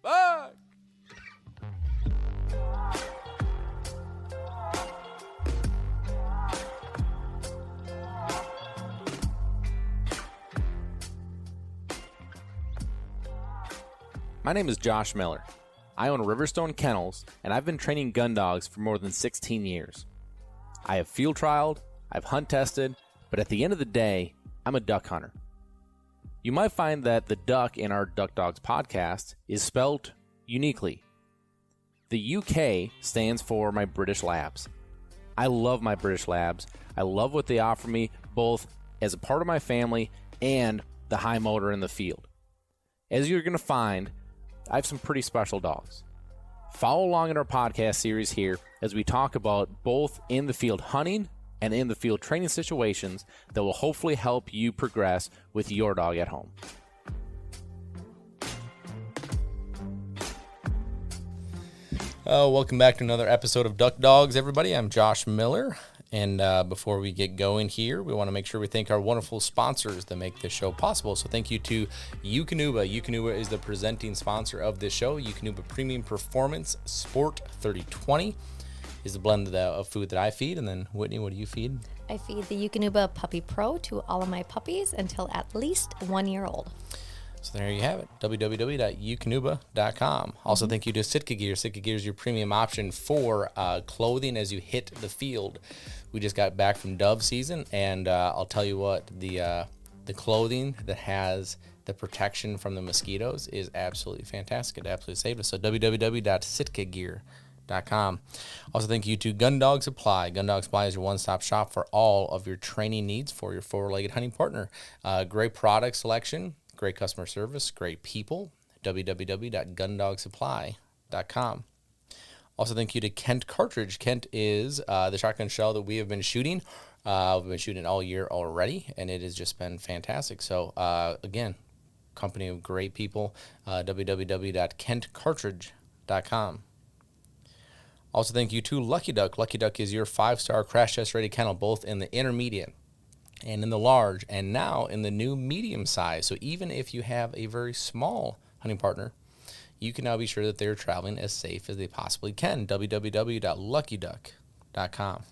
Bye! My name is Josh Miller. I own Riverstone Kennels, and I've been training gun dogs for more than 16 years. I have field trialed, I've hunt tested, but at the end of the day, I'm a duck hunter. You might find that the duck in our Duck Dogs podcast is spelled uniquely. The UK stands for my British Labs. I love my British Labs. I love what they offer me, both as a part of my family and the high motor in the field. As you're going to find, I have some pretty special dogs. Follow along in our podcast series here as we talk about both in the field hunting and in the field training situations that will hopefully help you progress with your dog at home. Welcome back to another episode of Duck Dogs, everybody. I'm Josh Miller. And before we get going here, we want to make sure we thank our wonderful sponsors that make this show possible. So thank you to DUK. DUK is the presenting sponsor of this show. DUK Premium Performance Sport 3020 is the blend of food that I feed. And then, Whitney, what do you feed? I feed the DUK Puppy Pro to all of my puppies until at least 1 year old. So there you have it, www.ukanuba.com. Also, thank you to Sitka Gear. Sitka Gear is your premium option for clothing as you hit the field. We just got back from dove season, and I'll tell you what, the clothing that has the protection from the mosquitoes is absolutely fantastic. It absolutely saved us. So www.sitkagear.com. Also, thank you to Gun Dog Supply. Gun Dog Supply is your one-stop shop for all of your training needs for your four-legged hunting partner. Great product selection. Great customer service, great people, www.gundogsupply.com. Also, thank you to Kent Cartridge. Kent is the shotgun shell that we have been shooting. We've been shooting all year already, and it has just been fantastic. So, again, company of great people, www.kentcartridge.com. Also, thank you to Lucky Duck. Lucky Duck is your 5-star crash test ready kennel, both in the intermediate and in the large, and now in the new medium size. So even if you have a very small hunting partner, you can now be sure that they're traveling as safe as they possibly can. www.luckyduck.com.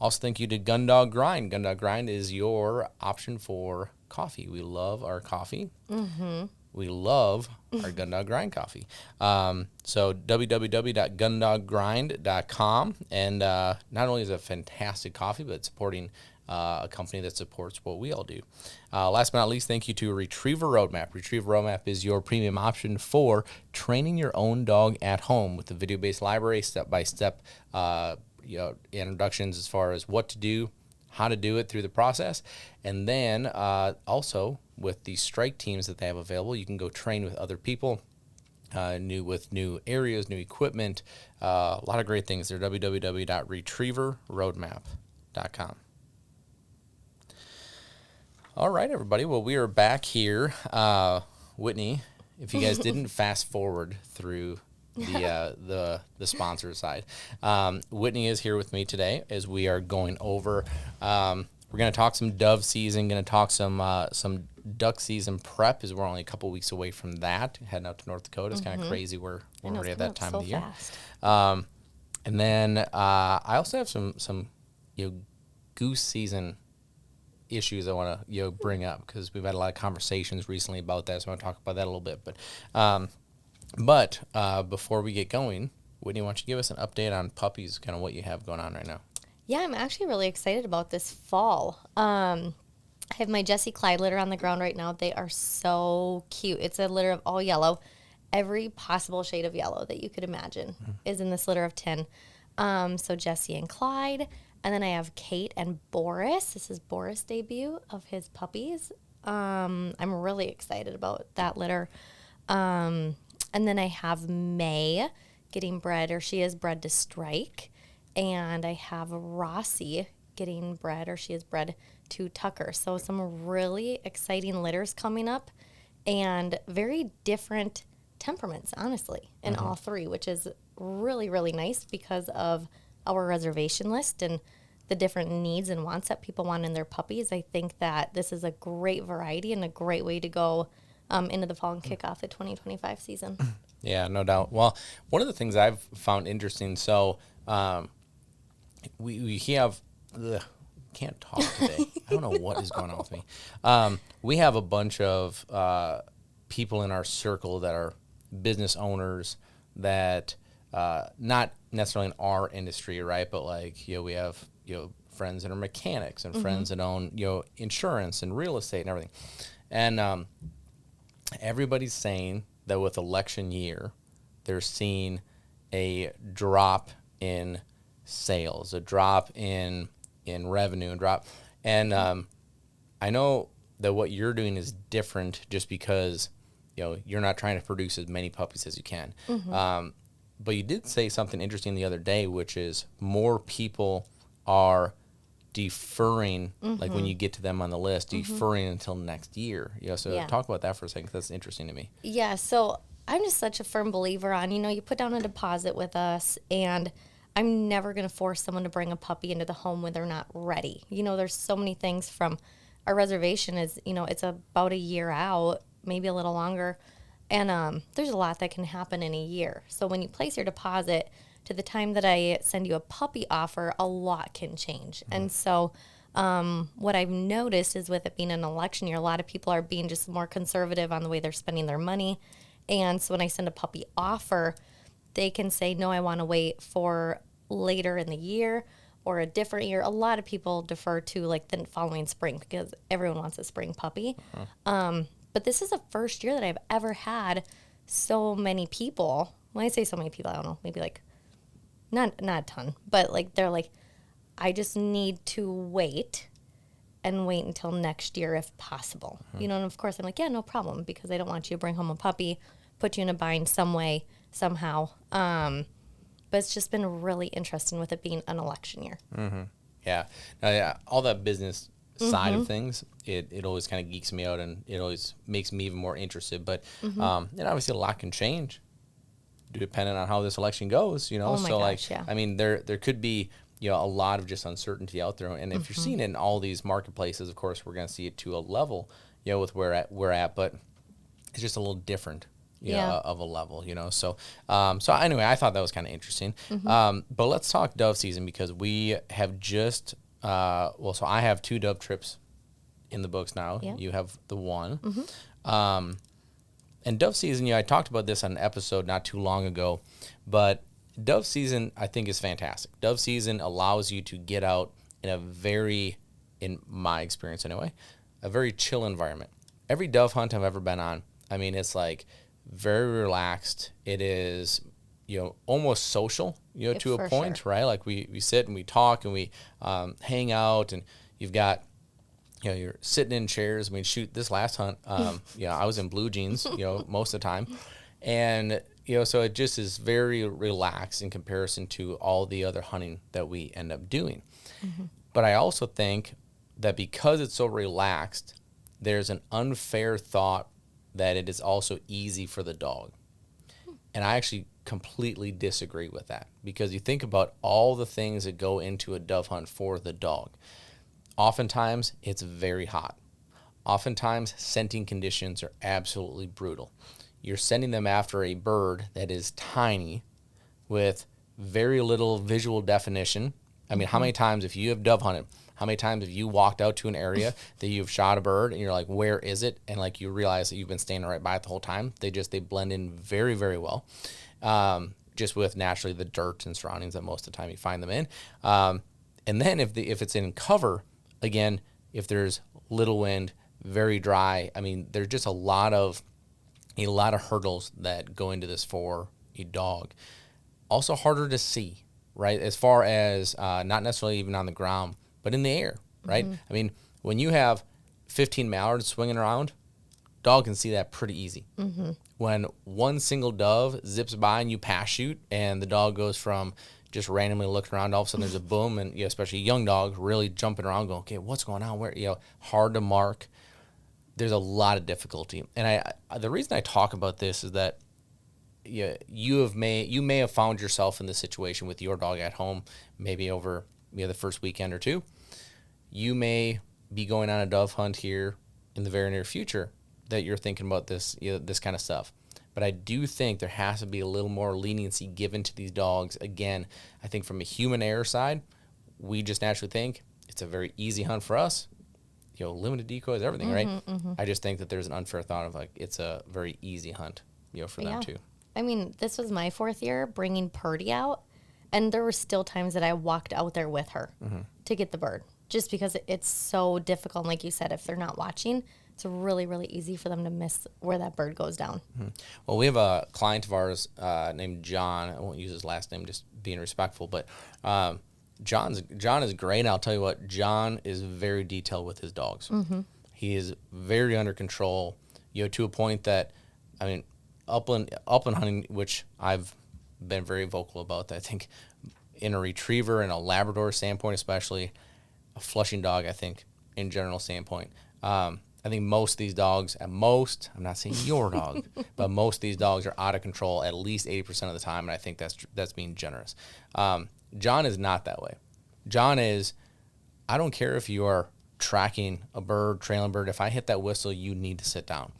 Also, thank you to Gundog Grind. Gundog Grind is your option for coffee. We love our coffee. Mm-hmm. We love our Gundog Grind coffee. So www.gundoggrind.com. And not only is it a fantastic coffee, but it's supporting a company that supports what we all do. Last but not least, thank you to Retriever Roadmap. Retriever Roadmap is your premium option for training your own dog at home with the video-based library, step-by-step introductions as far as what to do, how to do it through the process. And then also with the strike teams that they have available, you can go train with other people, with new areas, new equipment, a lot of great things there. www.retrieverroadmap.com. All right, everybody. Well, we are back here. Whitney, if you guys didn't fast forward through the sponsor side, Whitney is here with me today as we are going over. We're going to talk some dove season. Going to talk some duck season prep, as we're only a couple weeks away from that. Heading out to North Dakota. It's kind of crazy. We're already at that time of the year. And then I also have some goose season issues I want to bring up, because we've had a lot of conversations recently about that, so I want to talk about that a little bit. But before we get going, Whitney, why don't you give us an update on puppies, kind of what you have going on right now? Yeah, I'm actually really excited about this fall. I have my Jessie Clyde litter on the ground right now. They are so cute. It's a litter of all yellow. Every possible shade of yellow that you could imagine is in this litter of 10. So Jessie and Clyde. And then I have Kate and Boris. This is Boris' debut of his puppies. I'm really excited about that litter. And then I have May getting bred, or she is bred to Strike. And I have Rossi getting bred, or she is bred to Tucker. So some really exciting litters coming up, and very different temperaments, honestly, in all three, which is really, really nice because of our reservation list and the different needs and wants that people want in their puppies, I think that this is a great variety and a great way to go into the fall and kick off the 2025 season. Yeah, no doubt. Well, one of the things I've found interesting, so we have, can't talk today. I don't know what is going on with me. We have a bunch of people in our circle that are business owners that not necessarily in our industry, right? But like, we have, friends that are mechanics and friends that own, insurance and real estate and everything. And everybody's saying that with election year, they're seeing a drop in sales, a drop in revenue, and drop. And I know that what you're doing is different just because, you're not trying to produce as many puppies as you can. But you did say something interesting the other day, which is more people are deferring, like when you get to them on the list, deferring until next year. So talk about that for a second, 'cause that's interesting to me. Yeah, so I'm just such a firm believer on, you put down a deposit with us, and I'm never going to force someone to bring a puppy into the home when they're not ready. There's so many things from our reservation is, it's about a year out, maybe a little longer. And there's a lot that can happen in a year. So when you place your deposit to the time that I send you a puppy offer, a lot can change. And so what I've noticed is with it being an election year, a lot of people are being just more conservative on the way they're spending their money. And so when I send a puppy offer, they can say, no, I want to wait for later in the year or a different year. A lot of people defer to like the following spring because everyone wants a spring puppy. But this is the first year that I've ever had so many people. When I say so many people, I don't know, maybe like not a ton, but like they're like, I just need to wait until next year if possible. And of course I'm like, yeah, no problem, because I don't want you to bring home a puppy, put you in a bind some way, somehow. But it's just been really interesting with it being an election year. Yeah. Yeah. All that business side of things, it always kind of geeks me out, and it always makes me even more interested. But obviously a lot can change depending on how this election goes, Oh my so gosh, like, yeah. I mean, there could be, a lot of just uncertainty out there. And if you're seeing it in all these marketplaces, of course, we're going to see it to a level, with where we're at, but it's just a little different, of a level, So, so anyway, I thought that was kind of interesting. But let's talk dove season, because we have just, so I have 2 dove trips in the books now. Yeah. You have the one. And dove season, I talked about this on an episode not too long ago, but dove season I think is fantastic. Dove season allows you to get out in my experience anyway, a very chill environment. Every dove hunt I've ever been on, I mean, it's like very relaxed. It is, almost social, to a point, sure. right? Like we sit and we talk and we hang out, and you've got, you're sitting in chairs. I mean, shoot, this last hunt, I was in blue jeans, most of the time. And, so it just is very relaxed in comparison to all the other hunting that we end up doing. But I also think that because it's so relaxed, there's an unfair thought that it is also easy for the dog. And I actually completely disagree with that, because you think about all the things that go into a dove hunt for the dog. Oftentimes, it's very hot. Oftentimes, scenting conditions are absolutely brutal. You're sending them after a bird that is tiny with very little visual definition. I mean, how many times, if you have dove hunted, how many times have you walked out to an area that you've shot a bird and you're like, where is it? And like you realize that you've been standing right by it the whole time. They blend in very, very well. Just with naturally the dirt and surroundings that most of the time you find them in. And then if it's in cover, again, if there's little wind, very dry, I mean, there's just a lot of hurdles that go into this for a dog. Also harder to see, right? As far as not necessarily even on the ground, but in the air, right? I mean, when you have 15 mallards swinging around, dog can see that pretty easy. When one single dove zips by and you pass shoot, and the dog goes from just randomly looking around, all of a sudden there's a boom, and especially a young dog really jumping around going, okay, what's going on? Where, hard to mark. There's a lot of difficulty. And the reason I talk about this is that you may have found yourself in this situation with your dog at home, maybe over the first weekend or two. You may be going on a dove hunt here in the very near future that you're thinking about this, this kind of stuff. But I do think there has to be a little more leniency given to these dogs. Again, I think from a human error side, we just naturally think it's a very easy hunt for us. Limited decoys, everything, right? I just think that there's an unfair thought of like it's a very easy hunt, for them too. I mean, this was my 4th year bringing Purdy out, and there were still times that I walked out there with her to get the bird, just because it's so difficult. And like you said, if they're not watching, it's really, really easy for them to miss where that bird goes down. Well, we have a client of ours named John. I won't use his last name, just being respectful, but John is great. And I'll tell you what, John is very detailed with his dogs. He is very under control, to a point that, I mean, upland hunting, which I've been very vocal about. I think in a retriever and a Labrador standpoint, especially a flushing dog, I think in general standpoint, I think most of these dogs, I'm not saying your dog, but most of these dogs are out of control at least 80% of the time, and I think that's being generous. John is not that way. John is, I don't care if you are tracking a bird, trailing a bird. If I hit that whistle, you need to sit down.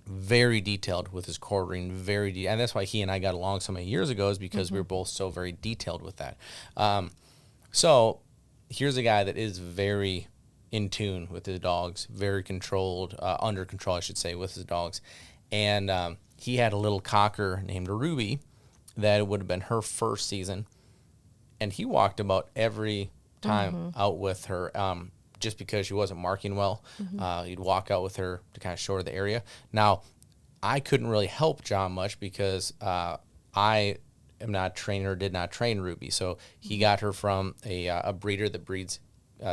Very detailed with his quartering, and that's why he and I got along so many years ago, is because we were both so very detailed with that. So here's a guy that is very in tune with his dogs, very controlled, under control, I should say, with his dogs. And he had a little cocker named Ruby that would have been her first season. And he walked about every time out with her, just because she wasn't marking well. He'd walk out with her to kind of show her the area. Now, I couldn't really help John much because I am not trained or did not train Ruby. So he got her from a breeder that breeds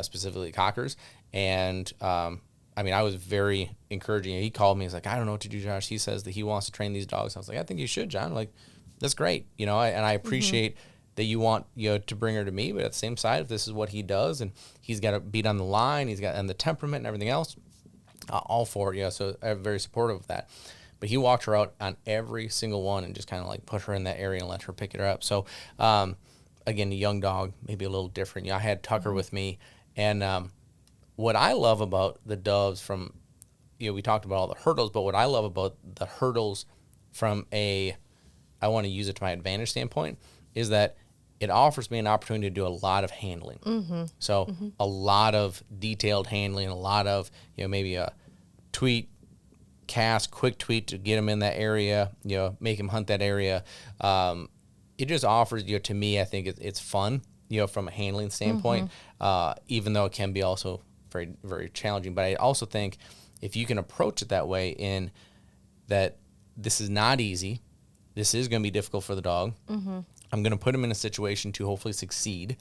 specifically cockers. And I mean, I was very encouraging. He called me. He's like, I don't know what to do, Josh. He says that he wants to train these dogs. I was like, I think you should, John. Like, that's great. And I appreciate that you want to bring her to me, but at the same side, if this is what he does and he's got a beat on the line, he's got and the temperament and everything else, all for it. So I'm very supportive of that. But he walked her out on every single one and just kind of like put her in that area and let her pick it up. So again, a young dog, maybe a little different. I had Tucker with me, and what I love about the doves from, we talked about all the hurdles, but what I love about the hurdles from I want to use it to my advantage standpoint, is that it offers me an opportunity to do a lot of handling. So a lot of detailed handling, a lot of, maybe a tweet, cast, quick tweet to get him in that area, make him hunt that area. It just offers, to me, I think it's fun, from a handling standpoint, even though it can be also very, very challenging. But I also think if you can approach it that way, in that this is not easy, this is going to be difficult for the dog. I'm going to put him in a situation to hopefully succeed,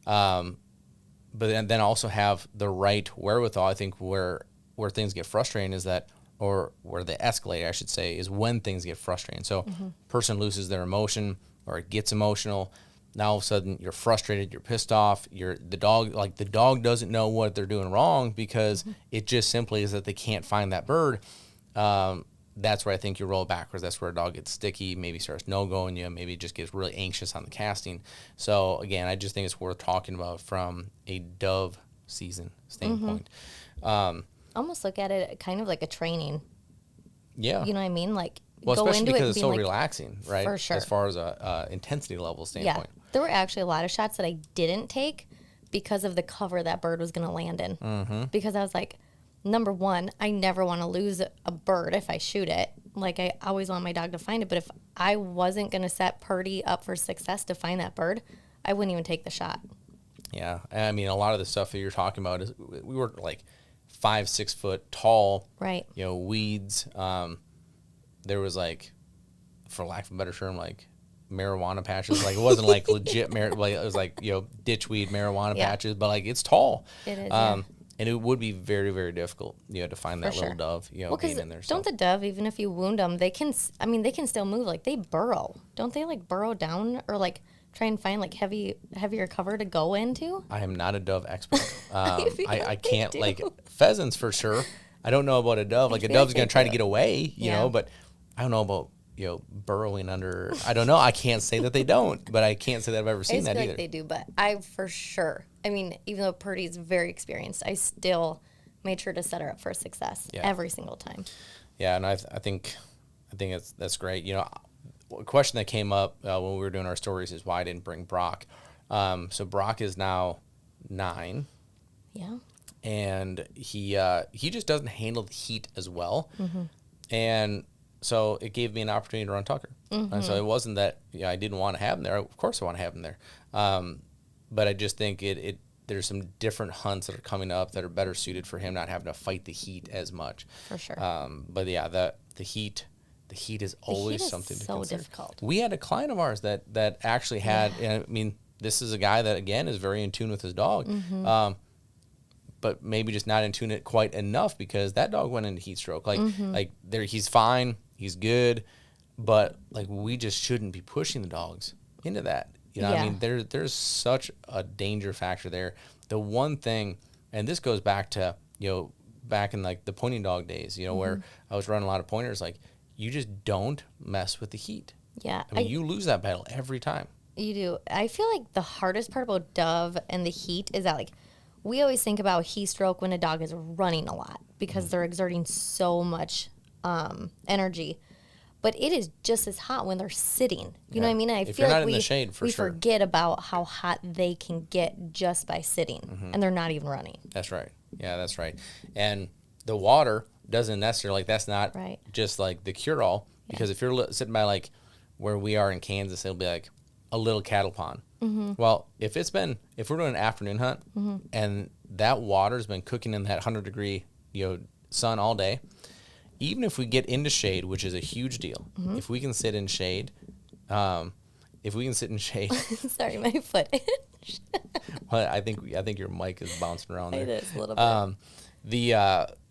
but then also have the right wherewithal. I think where things get frustrating is that, or where they escalate, I should say, is when things get frustrating. So person loses their emotion or it gets emotional. Now all of a sudden you're frustrated, you're pissed off. The dog doesn't know what they're doing wrong because it just simply is that they can't find that bird. That's where I think you roll backwards. That's where a dog gets sticky, maybe starts no-going you, maybe just gets really anxious on the casting. So, again, I just think it's worth talking about from a dove season standpoint. Almost look at it kind of like a training. Yeah. You know what I mean? Like, well, go especially into because it it's so being relaxing, right? For sure. As far as a intensity level standpoint. Yeah. There were actually a lot of shots that I didn't take because of the cover that bird was going to land in. Because I was like, number one, I never want to lose a bird if I shoot it. Like, I always want my dog to find it. But if I wasn't going to set Purdy up for success to find that bird, I wouldn't even take the shot. Yeah. I mean, a lot of the stuff that you're talking about is we were like 5-6 foot tall. Right. Weeds. There was like, for lack of a better term, like marijuana patches. Like, it wasn't like legit it was like, ditchweed marijuana patches, but like it's tall. It is. And it would be very, very difficult, to find that little dove, being in there. Don't the dove, even if you wound them, they can still move. Like, they burrow. Don't they, like, burrow down or, like, try and find, like, heavier cover to go into? I am not a dove expert. I can't, like, pheasants for sure. I don't know about a dove. Like, a dove's going to try to get away, you know, but I don't know about burrowing under. I don't know. I can't say that they don't, but I can't say that I've ever I seen just that feel either. like they do, but I for sure. I mean, even though Purdy's very experienced, I still made sure to set her up for success every single time. Yeah, and I think that's great. A question that came up when we were doing our stories is why I didn't bring Brock. So Brock is now 9. Yeah. And he just doesn't handle the heat as well. Mm-hmm. And so it gave me an opportunity to run Tucker. Mm-hmm. And so it wasn't that I didn't want to have him there. Of course I want to have him there. But I just think there's some different hunts that are coming up that are better suited for him not having to fight the heat as much. For sure. But yeah, the heat is always something to consider. So difficult. We had a client of ours that actually had, and I mean, this is a guy that again is very in tune with his dog. Mm-hmm. But maybe just not in tune it quite enough because that dog went into heat stroke. Mm-hmm. Like there, he's fine, he's good, but like we just shouldn't be pushing the dogs into that. I mean, there's such a danger factor there. The one thing, and this goes back to back in like the pointing dog days, where I was running a lot of pointers. Like you just don't mess with the heat. Yeah, I mean, you lose that battle every time. You do. I feel like the hardest part about Dove and the heat is that, like, we always think about heat stroke when a dog is running a lot because they're exerting so much energy. But it is just as hot when they're sitting. You know what I mean? And I If feel you're like not in the shade, for we sure. forget about how hot they can get just by sitting, and they're not even running. That's right. Yeah, that's right. And the water doesn't necessarily, like, that's not Right. just like the cure-all, because if you're sitting by like where we are in Kansas, it'll be like a little cattle pond. Well, if we're doing an afternoon hunt and that water's been cooking in that 100-degree sun all day, even if we get into shade, which is a huge deal, if we can sit in shade, Sorry, my foot. well, I think your mic is bouncing around there. It is a little bit.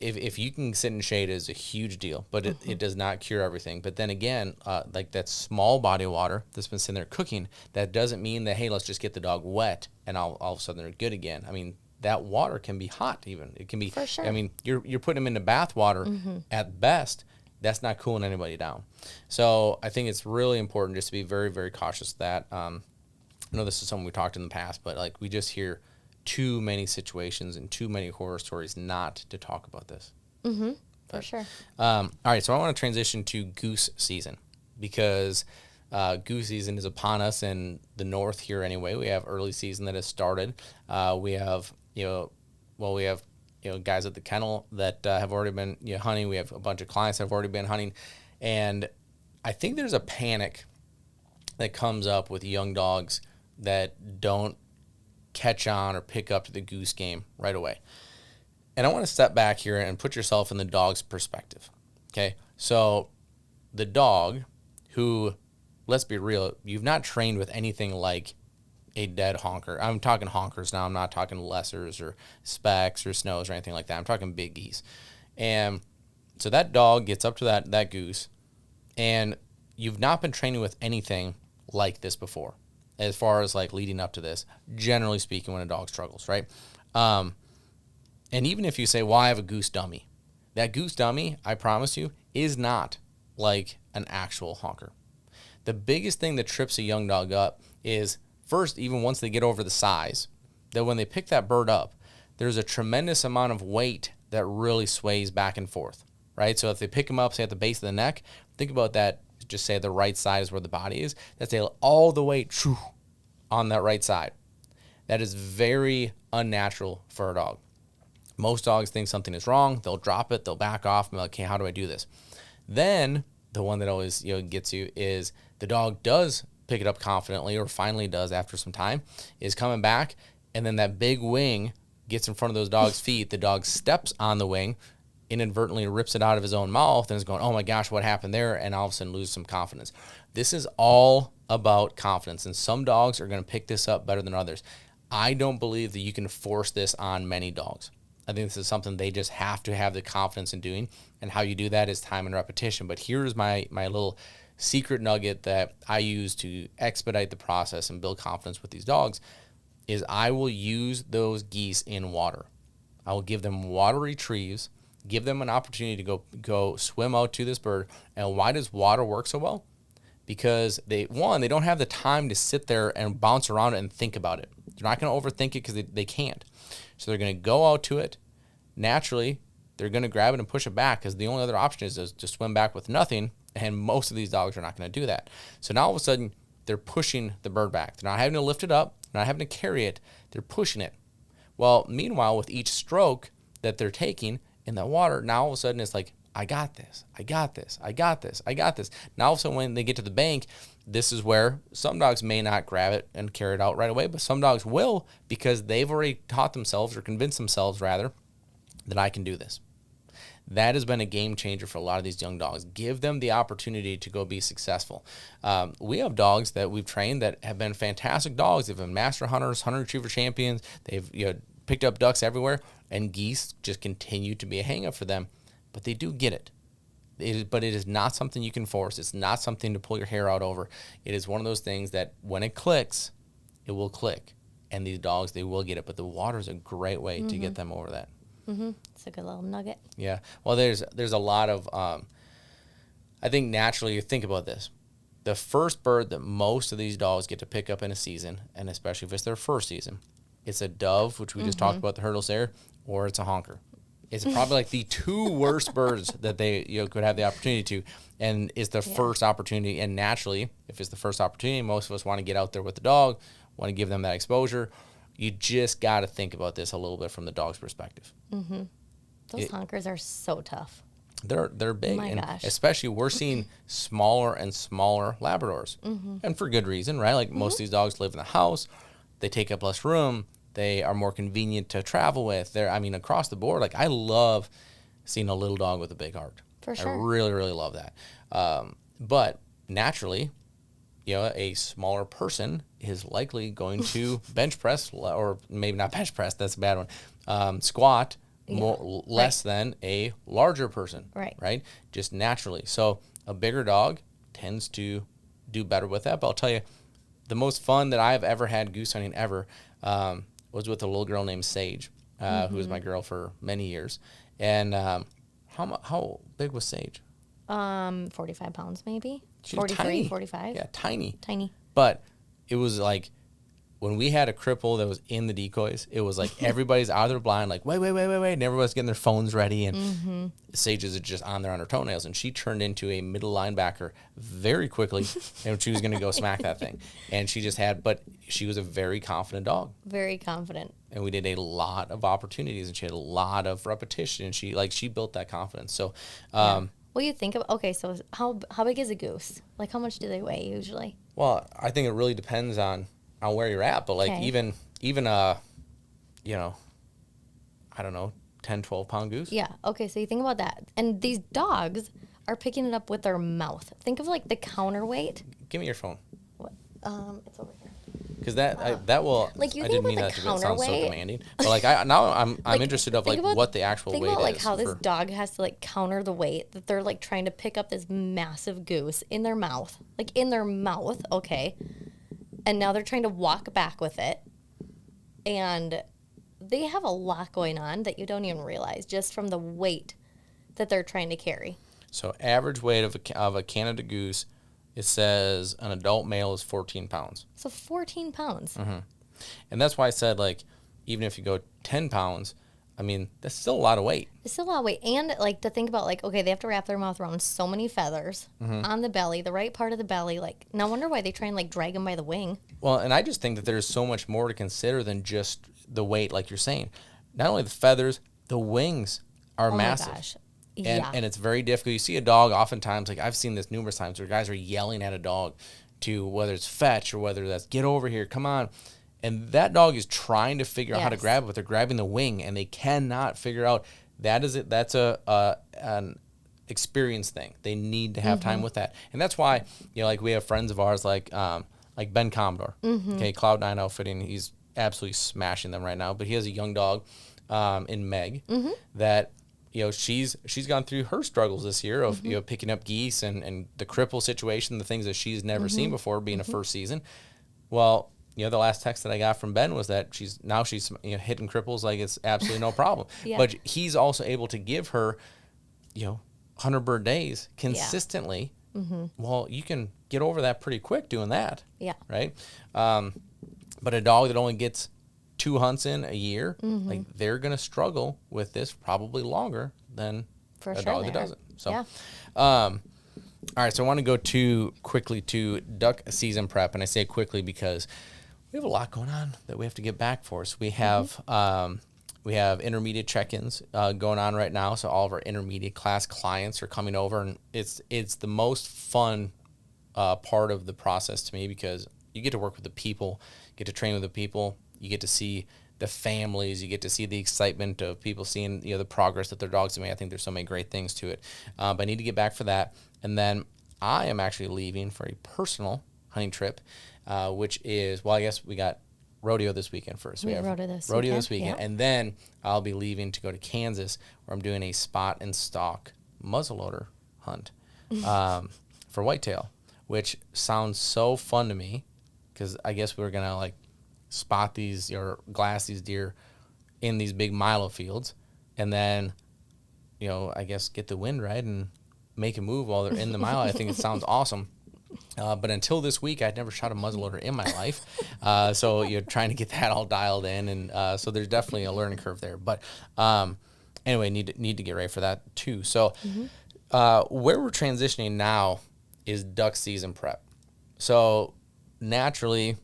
If you can sit in shade is a huge deal, but it does not cure everything. But then again, like that small body of water that's been sitting there cooking, that doesn't mean that, hey, let's just get the dog wet and all of a sudden they're good again. I mean, that water can be hot even. It can be, For sure. I mean, you're putting them into bath water at best. That's not cooling anybody down. So I think it's really important just to be very, very cautious of that. I know this is something we talked in the past, but like we just hear too many situations and too many horror stories not to talk about this. For sure. All right, so I want to transition to goose season because goose season is upon us in the north here anyway. We have early season that has started. We have, guys at the kennel that have already been hunting. We have a bunch of clients that have already been hunting. And I think there's a panic that comes up with young dogs that don't catch on or pick up to the goose game right away. And I want to step back here and put yourself in the dog's perspective. Okay, so the dog who, let's be real, you've not trained with anything like a dead honker. I'm talking honkers now. I'm not talking lessers or specks or snows or anything like that. I'm talking big geese. And so that dog gets up to that goose, and you've not been training with anything like this before, as far as like leading up to this, generally speaking, when a dog struggles, right? And even if you say, well, I have a goose dummy, that goose dummy, I promise you, is not like an actual honker. The biggest thing that trips a young dog up is, first, even once they get over the size, that when they pick that bird up, there's a tremendous amount of weight that really sways back and forth, right? So if they pick them up, say at the base of the neck, think about that, just say the right side is where the body is, that's all the weight on that right side. That is very unnatural for a dog. Most dogs think something is wrong. They'll drop it. They'll back off and be like, okay, how do I do this? Then the one that always gets you is the dog does pick it up confidently, or finally does after some time, is coming back, and then that big wing gets in front of those dog's feet. The dog steps on the wing, inadvertently rips it out of his own mouth, and is going, oh my gosh, what happened there? And all of a sudden loses some confidence. This is all about confidence, and some dogs are going to pick this up better than others. I don't believe that you can force this on many dogs. I think this is something they just have to have the confidence in doing, and how you do that is time and repetition. But here's my little secret nugget that I use to expedite the process and build confidence with these dogs is I will use those geese in water. I will give them water retrieves Give them an opportunity to go swim out to this bird. And why does water work so well? Because they don't have the time to sit there and bounce around it and think about it. They're not going to overthink it because they can't. So they're going to go out to it. Naturally, they're going to grab it and push it back because the only other option is to swim back with nothing, and most of these dogs are not going to do that. So now all of a sudden, they're pushing the bird back. They're not having to lift it up. They're not having to carry it. They're pushing it. Well, meanwhile, with each stroke that they're taking in that water, now all of a sudden it's like, I got this, I got this, I got this, I got this. Now all of a sudden when they get to the bank, this is where some dogs may not grab it and carry it out right away, but some dogs will because they've already taught themselves or convinced themselves rather that I can do this. That has been a game changer for a lot of these young dogs. Give them the opportunity to go be successful. We have dogs that we've trained that have been fantastic dogs. They've been master hunters, hunter retriever champions. They've picked up ducks everywhere, and geese just continue to be a hang-up for them. But they do get it. But it is not something you can force. It's not something to pull your hair out over. It is one of those things that when it clicks, it will click. And these dogs, they will get it. But the water is a great way to get them over that. It's a good little nugget. Yeah. Well, there's a lot of, I think naturally you think about this. The first bird that most of these dogs get to pick up in a season, and especially if it's their first season, it's a dove, which we just talked about the hurdles there, or it's a honker. It's probably like the two worst birds that they could have the opportunity to, and it's the first opportunity. And naturally, if it's the first opportunity, most of us want to get out there with the dog, want to give them that exposure. You just got to think about this a little bit from the dog's perspective. Those honkers are so tough. They're big, My and gosh. especially we're seeing smaller and smaller Labradors, and for good reason, right? Like most of these dogs live in the house, they take up less room. They are more convenient to travel with. Across the board, like I love seeing a little dog with a big heart. For sure. I really, really love that. But naturally, a smaller person is likely going to bench press, or maybe not bench press, that's a bad one, squat less than a larger person. Right? Just naturally. So a bigger dog tends to do better with that. But I'll tell you, the most fun that I've ever had goose hunting ever was with a little girl named Sage, who was my girl for many years. And how big was Sage? 45 pounds maybe. She was 43, tiny. 45. Yeah, tiny. Tiny. But it was like when we had a cripple that was in the decoys, it was like everybody's out of their blind, like, wait. And everybody's getting their phones ready. And Sage is just on there on her toenails. And she turned into a middle linebacker very quickly. And she was going to go smack that thing. And she was a very confident dog. Very confident. And we did a lot of opportunities, and she had a lot of repetition. And she built that confidence. So, Well, you think of, okay, so how big is a goose? Like, how much do they weigh usually? well, I think it really depends on where you're at. But like Okay. even I don't know, 10, 12 pound goose. Yeah. Okay, so you think about that. And these dogs are picking it up with their mouth. Think of like the counterweight. Give me your phone. What? It's over here. Because that will. Like, you I think didn't mean about that the to sound so counterweight? demanding. But like I'm Like, interested of think like about- what the actual Think weight about like is. how this for- dog has to like counter the weight that they're like trying to pick up this massive goose in their mouth. Like in their mouth, okay. And now they're trying to walk back with it. And they have a lot going on that you don't even realize just from the weight that they're trying to carry. So average weight of a Canada goose, it says an adult male is 14 pounds. So 14 pounds. And that's why I said, like, even if you go 10 pounds, I mean, that's still a lot of weight. It's still a lot of weight. And like to think about like, okay, they have to wrap their mouth around so many feathers on the belly, the right part of the belly. Like, no wonder why they try and like drag them by the wing. Well, and I just think that there's so much more to consider than just the weight, like you're saying. Not only the feathers, the wings are Oh massive. my gosh. And, Yeah. and it's very difficult. You see a dog oftentimes, like I've seen this numerous times, where guys are yelling at a dog to whether it's fetch or whether that's get over here, come on. And that dog is trying to figure out how to Yes. grab it, but they're grabbing the wing and they cannot figure out that is it. That's an experience thing. They need to have time with that. And that's why, like we have friends of ours like Ben Commodore, okay, Cloud9 Outfitting. He's absolutely smashing them right now, but he has a young dog in Meg that she's gone through her struggles this year of picking up geese and the cripple situation, the things that she's never seen before being a first season. Well, the last text that I got from Ben was that she's hitting cripples like it's absolutely no problem. Yeah. But he's also able to give her, 100 bird days consistently. Well, you can get over that pretty quick doing that. Yeah. Right. But a dog that only gets 2 hunts in a year, like they're going to struggle with this probably longer than a dog that doesn't. So, yeah. All right, so I want to go quickly to duck season prep, and I say quickly because we have a lot going on that we have to get back for. So we have intermediate check-ins going on right now. So all of our intermediate class clients are coming over, and it's the most fun part of the process to me because you get to work with the people, get to train with the people, you get to see the families, you get to see the excitement of people seeing the progress that their dogs have made. I think there's so many great things to it, but I need to get back for that. And then I am actually leaving for a personal hunting trip, which is, I guess we got rodeo this weekend first. We have rodeo this weekend. Yeah. And then I'll be leaving to go to Kansas where I'm doing a spot and stalk muzzleloader hunt for whitetail, which sounds so fun to me because I guess we're going to spot these or glass these deer in these big milo fields and then, I guess get the wind right and make a move while they're in the mile. I think it sounds awesome. But until this week, I'd never shot a muzzleloader in my life. So you're trying to get that all dialed in. And so there's definitely a learning curve there. But anyway, need to get ready for that too. So where we're transitioning now is duck season prep. So naturally,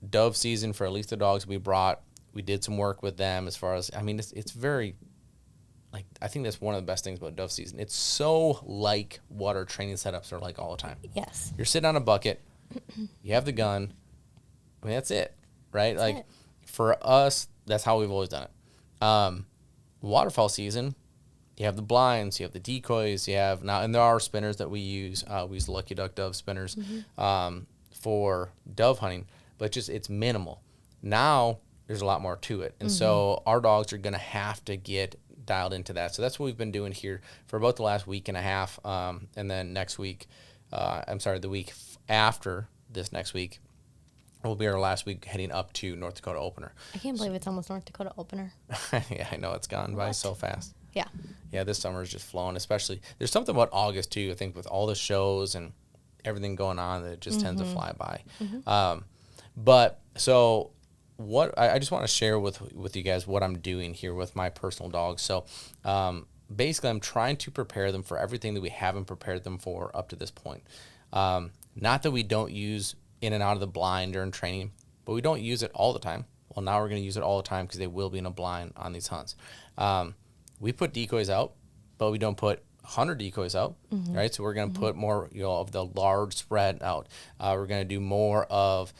dove season for at least the dogs we brought, we did some work with them as far as, it's very, I think that's one of the best things about dove season. It's so like what our training setups are like all the time. Yes. You're sitting on a bucket, you have the gun, that's it, right? That's it. For us, that's how we've always done it. Waterfowl season, you have the blinds, you have the decoys, you have now, and there are spinners that we use. We use the Lucky Duck dove spinners for dove hunting, but it's minimal. Now there's a lot more to it, and so our dogs are going to have to get dialed into that. So that's what we've been doing here for about the last week and a half, and then next week, the week after this next week will be our last week heading up to North Dakota opener. I can't believe it's almost North Dakota opener. Yeah, I know it's gone by so fast. Yeah. Yeah, this summer is just flowing, especially. There's something about August, too, I think, with all the shows and everything going on that it just tends to fly by. But so what I just want to share with you guys what I'm doing here with my personal dogs. So basically, I'm trying to prepare them for everything that we haven't prepared them for up to this point. Not that we don't use in and out of the blind during training, but we don't use it all the time. Well, now we're going to use it all the time because they will be in a blind on these hunts. We put decoys out, but we don't put 100 decoys out, right? So we're going to put more, of the large spread out. We're going to do more of,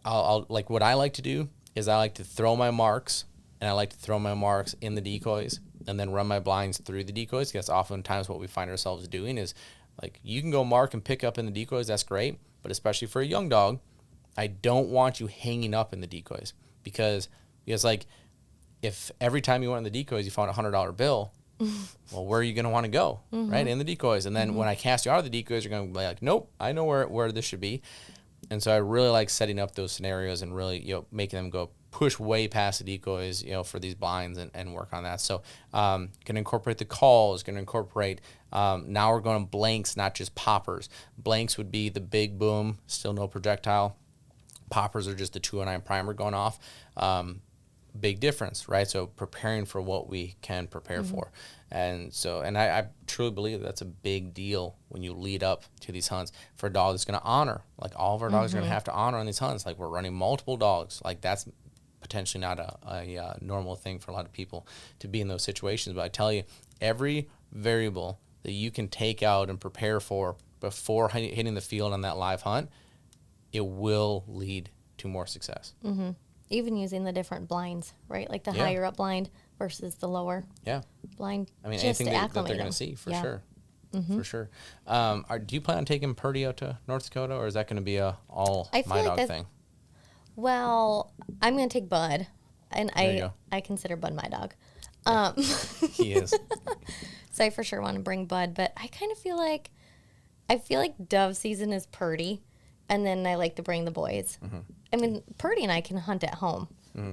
I'll like what I like to do is I like to throw my marks, and I like to throw my marks in the decoys and then run my blinds through the decoys. Because oftentimes what we find ourselves doing is you can go mark and pick up in the decoys. That's great. But especially for a young dog, I don't want you hanging up in the decoys because if every time you went in the decoys, you found a $100 bill, well, where are you going to want to go? Right. In the decoys. And then when I cast you out of the decoys, you're going to be like, nope, I know where this should be. And so I really like setting up those scenarios and really, making them go push way past the decoys, for these blinds and work on that. So going to incorporate the calls, going to incorporate, now we're going blanks, not just poppers. Blanks would be the big boom, still no projectile. Poppers are just the 209 primer going off. Big difference, right? So preparing for what we can prepare for. And so, and I truly believe that's a big deal when you lead up to these hunts for a dog that's going to honor, all of our dogs are going to have to honor on these hunts. We're running multiple dogs. That's potentially not a normal thing for a lot of people to be in those situations. But I tell you, every variable that you can take out and prepare for before hitting the field on that live hunt, it will lead to more success. Even using the different blinds, right? Like the higher up blind versus the lower blind. Anything that they're going to see for sure. For sure. Do you plan on taking Purdy out to North Dakota, or is that going to be a all my dog thing? Well, I'm going to take Bud, and I consider Bud my dog. He is. So I for sure want to bring Bud, but I kind of feel like dove season is Purdy, And then I like to bring the boys. I mean, Purdy and I can hunt at home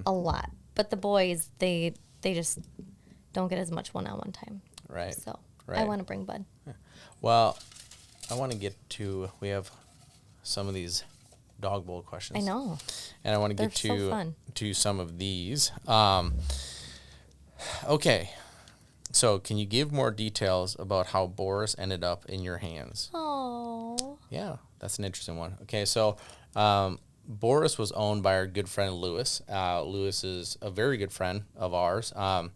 a lot, but the boys, they just don't get as much one-on-one time. Right. So Right. I want to bring Bud. Well, I want to get to, we have some of these dog bowl questions. I know. And I want to They're get so fun. to some of these. Okay. So can you give more details about how Boris ended up in your hands? Oh. Yeah, that's an interesting one. Okay, so Boris was owned by our good friend Lewis. Lewis is a very good friend of ours. I'm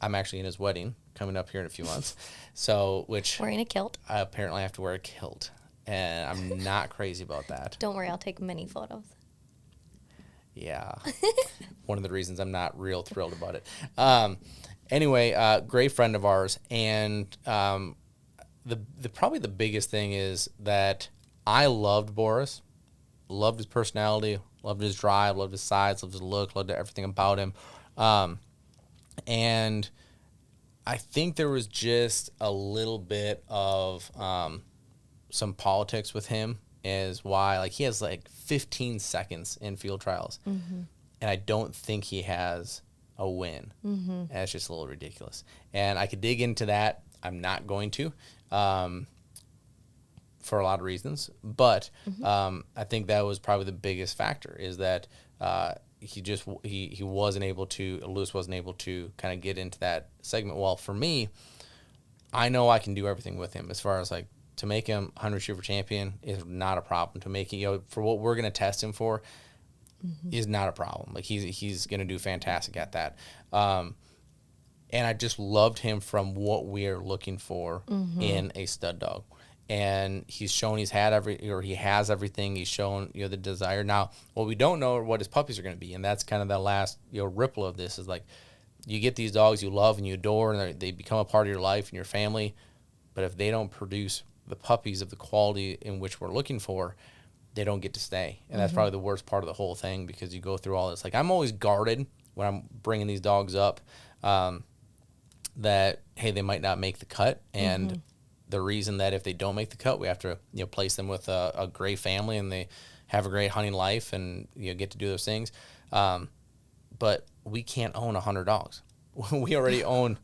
actually in his wedding coming up here in a few months. So, which Wearing a kilt. I apparently have to wear a kilt, and I'm not crazy about that. Don't worry, I'll take many photos. Yeah, one of the reasons I'm not real thrilled about it. Anyway, great friend of ours, and the probably the biggest thing is that I loved Boris, loved his personality, loved his drive, loved his size, loved his look, loved everything about him, and I think there was just a little bit of some politics with him, is why, like, he has like 15 seconds in field trials, and I don't think he has a win. And it's just a little ridiculous. And I could dig into that. I'm not going to, for a lot of reasons. But I think that was probably the biggest factor, is that he wasn't able to, Lewis wasn't able to kind of get into that segment. Well, for me, I know I can do everything with him, as far as like to make him 100 shooter champion is not a problem. To make it, for what we're going to test him for, is not a problem. Like he's going to do fantastic at that. And I just loved him from what we are looking for in a stud dog. And he's shown he has everything. He's shown, the desire. Now, what we don't know are what his puppies are going to be. And that's kind of the last, ripple of this, is like, you get these dogs you love and you adore, and they become a part of your life and your family. But if they don't produce the puppies of the quality in which we're looking for, they don't get to stay. And that's probably the worst part of the whole thing, because you go through all this. Like, I'm always guarded when I'm bringing these dogs up, that, hey, they might not make the cut. And the reason that if they don't make the cut, we have to, place them with a great family, and they have a great hunting life, and, get to do those things. But we can't own 100 dogs. We already own,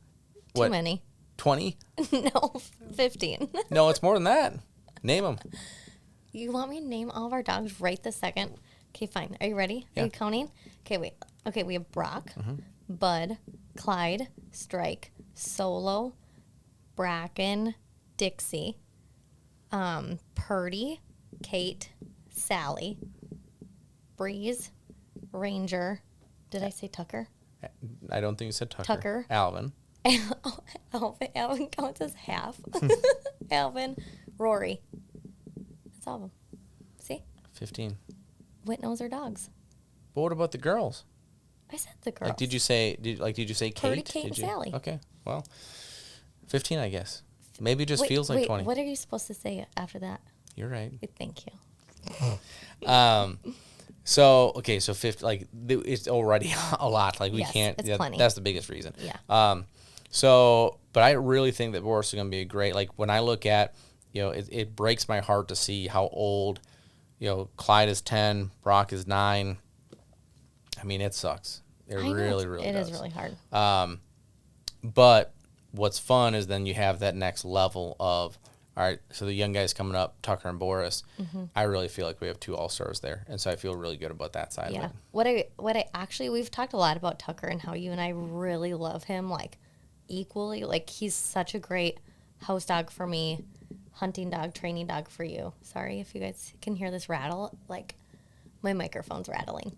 what? Too many. 20? No, 15. No, it's more than that. Name them. You want me to name all of our dogs right this second? Okay, fine. Are you ready? Yeah. Are you counting? Okay, wait. Okay, we have Brock, Bud, Clyde, Strike, Solo, Bracken, Dixie, Purdy, Kate, Sally, Breeze, Ranger. Did I say Tucker? I don't think you said Tucker. Tucker. Alvin. Alvin counts as half. Alvin, Rory. That's all of them. See? 15. Whit knows her dogs. But what about the girls? I said the girls. Like, did you say Kate? Purdy, Kate, Did and you? Sally. Okay. Well, 15, I guess. Maybe it just feels like 20. What are you supposed to say after that? You're right. Thank you. So 50, like, it's already a lot. Like, we Yes, can't. it's plenty. That's the biggest reason. Yeah. But I really think that Boris is going to be a great, like, when I look at, it breaks my heart to see how old, Clyde is 10, Brock is 9. I mean, it sucks. It really does. It is really hard. But what's fun is then you have that next level of, all right, so the young guys coming up, Tucker and Boris, I really feel like we have 2 all-stars there. And so I feel really good about that side Yeah. of it. What I actually, we've talked a lot about Tucker and how you and I really love him, like, equally. Like, he's such a great house dog for me, hunting dog, training dog for you. Sorry if you guys can hear this rattle. Like, my microphone's rattling.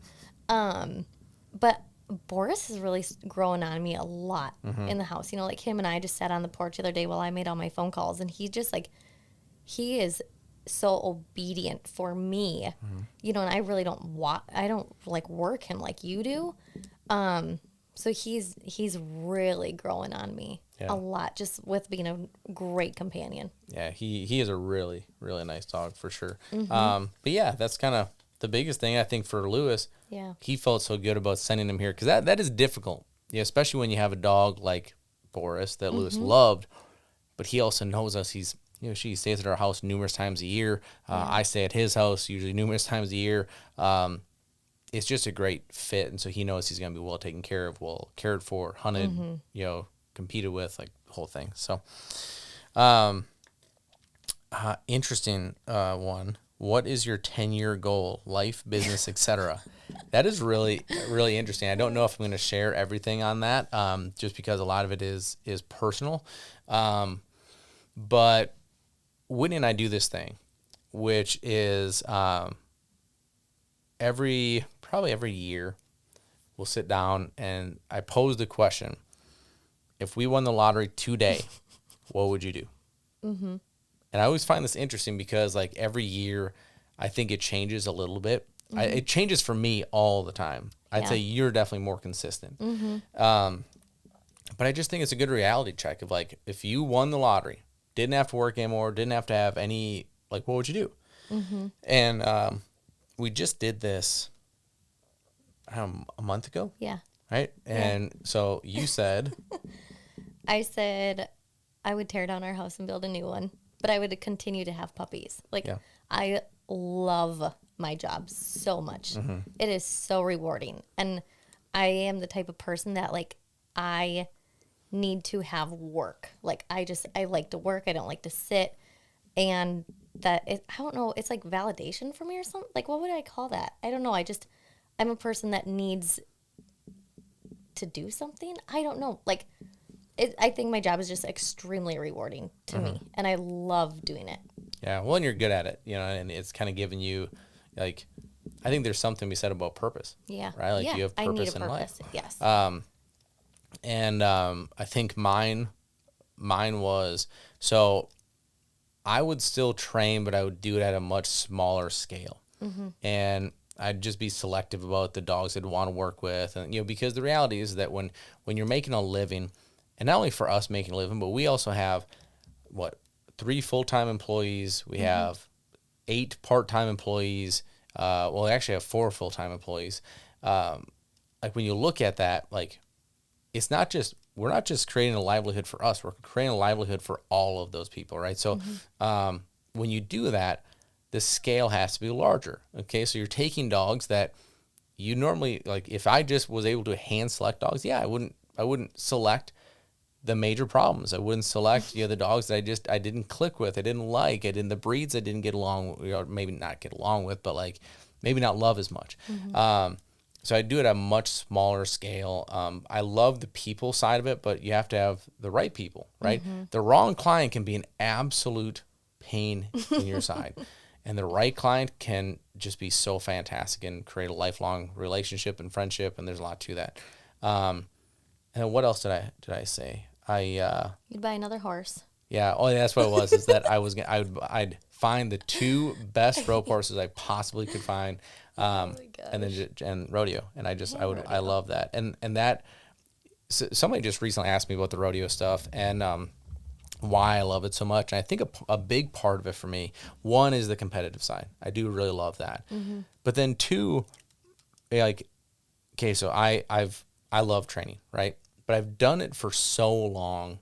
But Boris is really growing on me a lot in the house. Like, him and I just sat on the porch the other day while I made all my phone calls, and he just, like, he is so obedient for me, and I really don't like work him like you do. So he's really growing on me a lot, just with being a great companion. Yeah, he is a really, really nice dog for sure. But yeah, that's kind of the biggest thing I think for Lewis. Yeah. He felt so good about sending him here, because that is difficult. Yeah, especially when you have a dog like Boris that Lewis loved, but he also knows us. He's she stays at our house numerous times a year. I stay at his house usually numerous times a year. It's just a great fit, and so he knows he's going to be well taken care of, well cared for, hunted, competed with, like the whole thing. So, interesting one. What is your 10-year goal? Life, business, etc. That is really, really interesting. I don't know if I'm going to share everything on that, just because a lot of it is personal. But Whitney and I do this thing, which is probably every year, we'll sit down and I pose the question: if we won the lottery today, what would you do? Mm-hmm. And I always find this interesting because, like, every year, I think it changes a little bit. Mm-hmm. It changes for me all the time. I'd say you're definitely more consistent. Mm-hmm. But I just think it's a good reality check of, like, if you won the lottery, didn't have to work anymore, didn't have to have any, like, what would you do? Mm-hmm. And we just did this, I don't know, a month ago? Yeah. Right? And so you said... I said I would tear down our house and build a new one, but I would continue to have puppies. Like, I love my job so much. Mm-hmm. It is so rewarding. And I am the type of person that, like, I need to have work. Like, I like to work. I don't like to sit. And I don't know, it's like validation for me or something. Like, what would I call that? I don't know. I'm a person that needs to do something. I don't know. Like, I think my job is just extremely rewarding to me, and I love doing it. Yeah, well, and you're good at it, and it's kind of giving you, like, I think there's something to be said about purpose. Yeah. Right? Like, you have purpose I need a in purpose. life. Yes. And I think mine was, so I would still train, but I would do it at a much smaller scale. Mm-hmm. And I'd just be selective about the dogs I'd want to work with. And, because the reality is that when you're making a living, and not only for us making a living, but we also have, 3 full-time employees. We have 8 part-time employees. Well, we actually have 4 full-time employees. Like, when you look at that, like, it's not just, we're not just creating a livelihood for us. We're creating a livelihood for all of those people, right? So when you do that, the scale has to be larger, okay? So you're taking dogs that you normally, like, if I just was able to hand select dogs, I wouldn't select the major problems. I wouldn't select, the dogs that I didn't click with, I didn't like, the breeds I didn't get along with, or maybe not get along with, but, like, maybe not love as much. Mm-hmm. So I do it at a much smaller scale. I love the people side of it, but you have to have the right people, right? Mm-hmm. The wrong client can be an absolute pain in your side. And the right client can just be so fantastic and create a lifelong relationship and friendship, and there's a lot to that. And what else did I say? You'd buy another horse. Yeah. Oh, yeah, that's what it was. Is that I'd find the 2 best rope horses I possibly could find, and then rodeo. And I love that. And that, so somebody just recently asked me about the rodeo stuff and why I love it so much. And I think a big part of it for me, 1 is the competitive side. I do really love that. Mm-hmm. But then 2, like, okay, so I love training, right? But I've done it for so long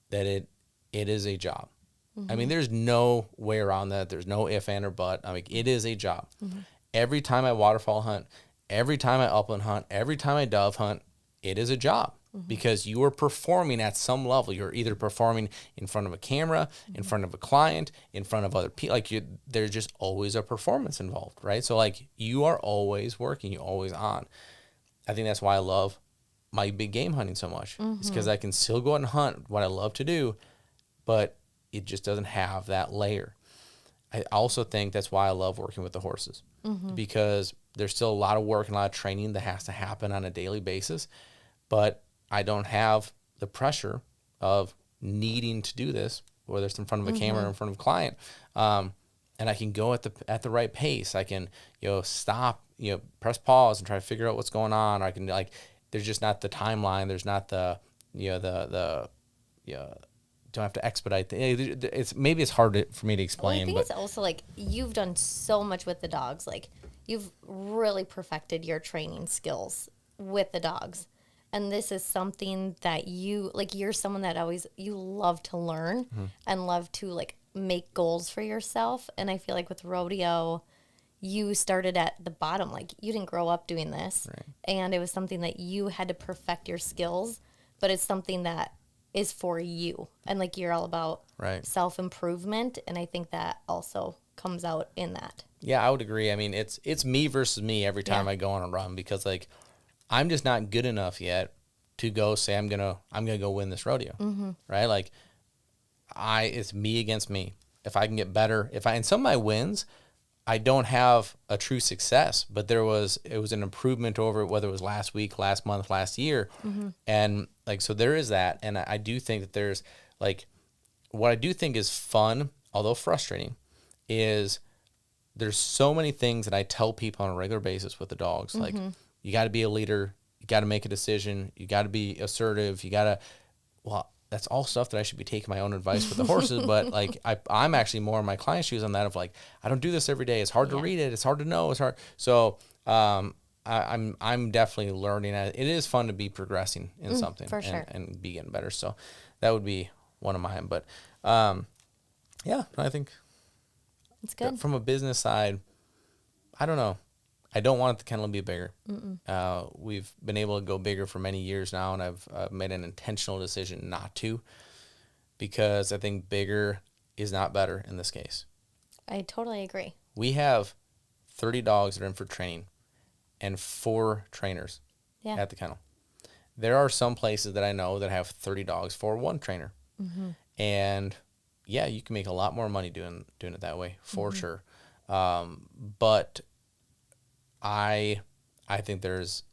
that it is a job. Mm-hmm. I mean, there's no way around that. There's no if, and, or but. I mean, it is a job. Mm-hmm. Every time I waterfowl hunt, every time I upland hunt, every time I dove hunt, it is a job. Mm-hmm. Because you are performing at some level. You're either performing in front of a camera, in front of a client, in front of other people. Like, there's just always a performance involved, right? So, like, you are always working. You're always on. I think that's why I love my big game hunting so much. Mm-hmm. It's because I can still go out and hunt what I love to do, but it just doesn't have that layer. I also think that's why I love working with the horses, because there's still a lot of work and a lot of training that has to happen on a daily basis, but I don't have the pressure of needing to do this, whether it's in front of a camera or in front of a client. And I can go at the right pace. I can, stop, press pause and try to figure out what's going on. Or I can, like, there's just not the timeline. There's not don't have to expedite. It's hard for me to explain. Well, I think it's also, like, you've done so much with the dogs. Like, you've really perfected your training skills with the dogs. And this is something that you're someone that you love to learn and love to, like, make goals for yourself. And I feel like with rodeo, you started at the bottom. Like, you didn't grow up doing this. Right. And it was something that you had to perfect your skills, but it's something that is for you. And like, you're all about Right. self-improvement. And I think that also comes out in that. Yeah, I would agree. I mean, it's me versus me every time Yeah. I go on a run, because like I'm just not good enough yet to go say I'm gonna go win this rodeo, right? Like it's me against me. If I can get better, in some of my wins, I don't have a true success, but it was an improvement over whether it was last week, last month, last year, and like so there is that, and I do think that there's like what I do think is fun, although frustrating, is there's so many things that I tell people on a regular basis with the dogs. Like, you got to be a leader. You got to make a decision. You got to be assertive. You got to, well, that's all stuff that I should be taking my own advice with the horses. But like, I'm actually more in my client's shoes on that of like, I don't do this every day. It's hard to read it. It's hard to know. It's hard. So, I'm definitely learning. It is fun to be progressing in something for sure. and be getting better. So that would be one of mine. But, yeah, I think It's good. from a business side, I don't know. I don't want the kennel to be bigger. We've been able to go bigger for many years now, and I've made an intentional decision not to, because I think bigger is not better in this case. I totally agree. We have 30 dogs that are in for training and 4 trainers at the kennel. There are some places that I know that have 30 dogs for 1 trainer. And yeah, you can make a lot more money doing it that way, for sure. But I think there's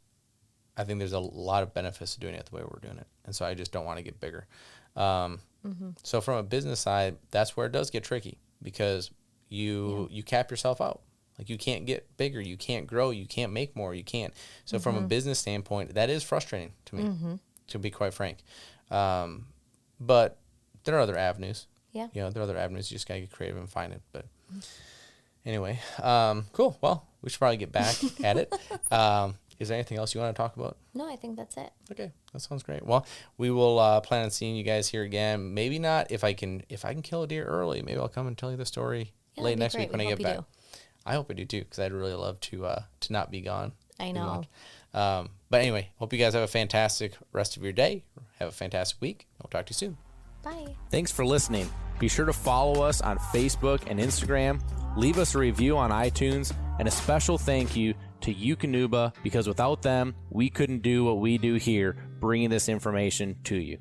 a lot of benefits to doing it the way we're doing it, and so I just don't want to get bigger. So from a business side, that's where it does get tricky, because you cap yourself out. Like, you can't get bigger, you can't grow, you can't make more, you can't. So from a business standpoint, that is frustrating to me, to be quite frank. But there are other avenues. Yeah. You know, there are other avenues. You just gotta get creative and find it. But anyway, cool. Well, we should probably get back at it. Is there anything else you want to talk about? No, I think that's it. Okay, that sounds great. Well, we will plan on seeing you guys here again. Maybe not if I can kill a deer early. Maybe I'll come and tell you the story late next week when I get back. I hope I do too, because I'd really love to not be gone. I know. But anyway, hope you guys have a fantastic rest of your day. Have a fantastic week. We'll talk to you soon. Bye. Thanks for listening. Be sure to follow us on Facebook and Instagram. Leave us a review on iTunes, and a special thank you to DUK, because without them, we couldn't do what we do here, bringing this information to you.